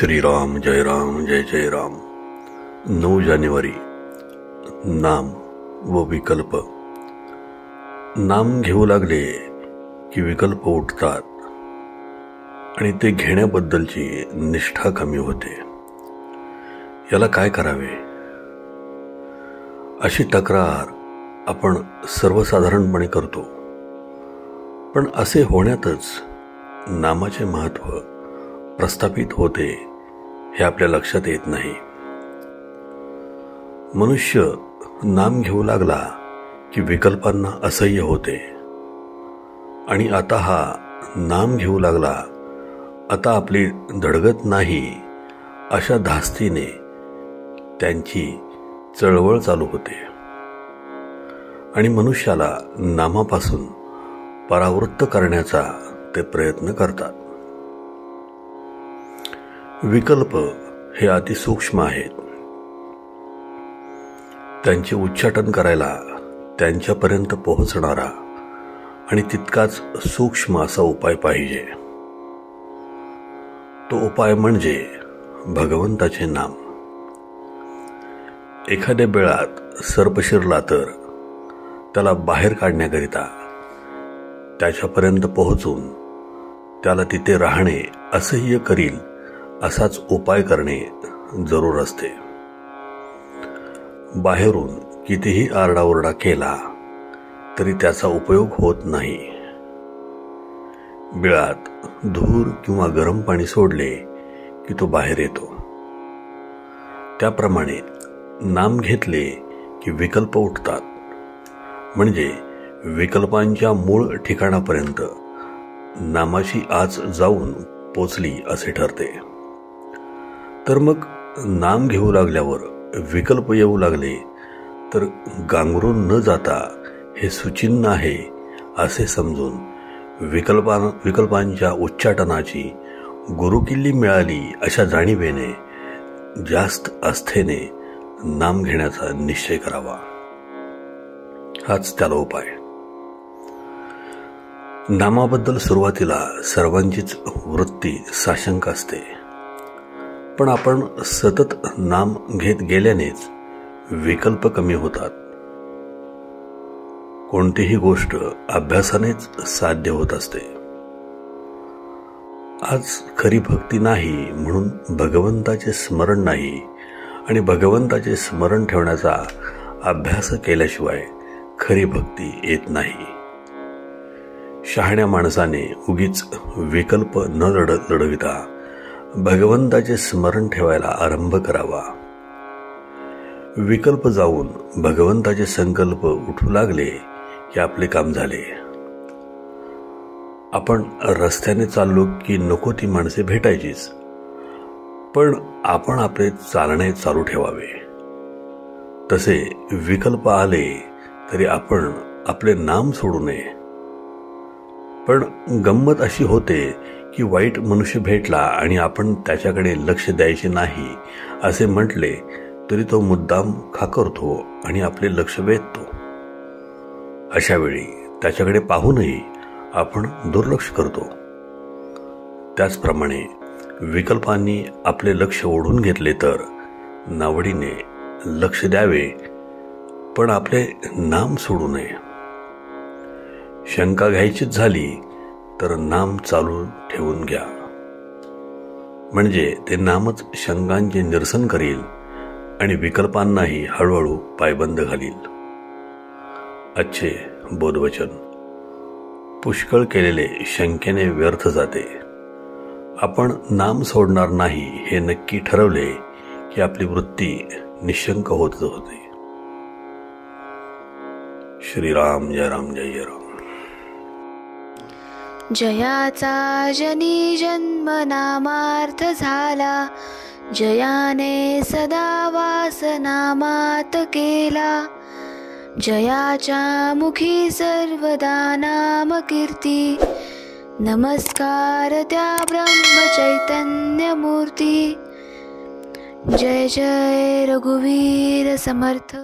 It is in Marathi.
श्रीराम जय जय राम। 9 जानेवारी। नाम व विकल्प। नाम घेऊ लागले की विकल्प उठतात आणि ते घेण्याबद्दलची निष्ठा कमी होते। याला काय करावे अशी तक्रार आपण सर्वसाधारणपणे करतो, पण असे होण्यातच नामाचे महत्त्व प्रस्थापित होते हे आपल्या लक्षात येत नाही। मनुष्य नाम घेऊ लागला की विकल्पांना असह्य होते आणि आता हा नाम घेऊ लागला, आता आपली धडगत नाही अशा धास्तीने त्यांची चळवळ चालू होते आणि मनुष्याला नामापासून परावृत्त करण्याचा ते प्रयत्न करतात। विकल्प हे अतिसूक्ष्म आहेत, त्यांचे उच्चाटन करायला त्यांच्यापर्यंत पोहोचणारा आणि तितकाच सूक्ष्म असा उपाय पाहिजे। तो उपाय म्हणजे भगवंताचे नाम। एखाद्या बिळात सर्प शिरला तर त्याला बाहेर काढण्याकरिता त्याच्यापर्यंत पोहोचून त्याला तिथे राहणे असह्य करील असाच उपाय करणे जरूर असते। बाहेरून कितीही आरडाओरडा केला तरी त्याचा उपयोग होत नाही। बिळात धूर किंवा गरम पाणी सोडले की तो बाहेर येतो। त्याप्रमाणे नाम घेतले की विकल्प उठतात, म्हणजे विकल्पांच्या मूळ ठिकाणापर्यंत नामाची आच जाऊन पोचली असे ठरते। तर मग नाम घेऊ लागल्यावर विकल्प येऊ लागले तर गांगरून न जाता हे सुचिन्ह आहे असे समजून विकल्पांच्या उच्चाटनाची गुरुकिल्ली मिळाली अशा जाणीवेने जास्त आस्थेने नाम घेण्याचा निश्चय करावा। हाच त्याला उपाय। नामाबद्दल सुरुवातीला सर्वांचीच वृत्ती साशंक असते, पण आपण सतत नाम घेत गेल्यानेच विकल्प कमी होतात। कोणतीही गोष्ट अभ्यासानेच साध्य होत असते। आज खरी भक्ती नाही म्हणून भगवंताचे स्मरण नाही आणि भगवंताचे स्मरण ठेवण्याचा अभ्यास केल्याशिवाय खरी भक्ती येत नाही। शहाण्या माणसाने उगीच विकल्प न लढविता भगवंताचे स्मरण ठेवायला आरंभ करावा। विकल्प जाऊन भगवंताचे संकल्प उठू लागले की आपले काम झाले। आपण रस्त्याने चाललो की नको ती माणसे भेटायचीच, पण आपण आपले चालणे चालू ठेवावे। तसे विकल्प आले तरी आपण आपले नाम सोडू नये। पण गंमत अशी होते की वाईट मनुष्य भेटला आणि आपण त्याच्याकडे लक्ष द्यायचे नाही असे म्हटले तरी तो मुद्दाम खाकरतो आणि आपले लक्ष वेधतो। अशा वेळी त्याच्याकडे पाहूनही आपण दुर्लक्ष करतो। त्याचप्रमाणे विकल्पांनी आपले लक्ष ओढून घेतले तर नावडीने लक्ष द्यावे, पण आपले नाम सोडू नये। शंका घ्यायचीच झाली तर नाम चालू ठेवून घ्या, म्हणजे ते नामच शंकांचे निरसन करील आणि विकल्पांनाही हळूहळू पायबंद घालील। अच्छे बोधवचन। पुष्कळ केलेले शंकेने व्यर्थ जाते। आपण नाम सोडणार नाही हे नक्की ठरवले की आपली वृत्ती निशंक होत होते। श्रीराम जय राम। जयाचा जनी जन्म नामार्थ झाला, जयाने सदा वास नामात केला। जयाच्या मुखी सर्वदा नाम कीर्ती, नमस्कार त्या ब्रह्म चैतन्य मूर्ती। जय जय रघुवीर समर्थ।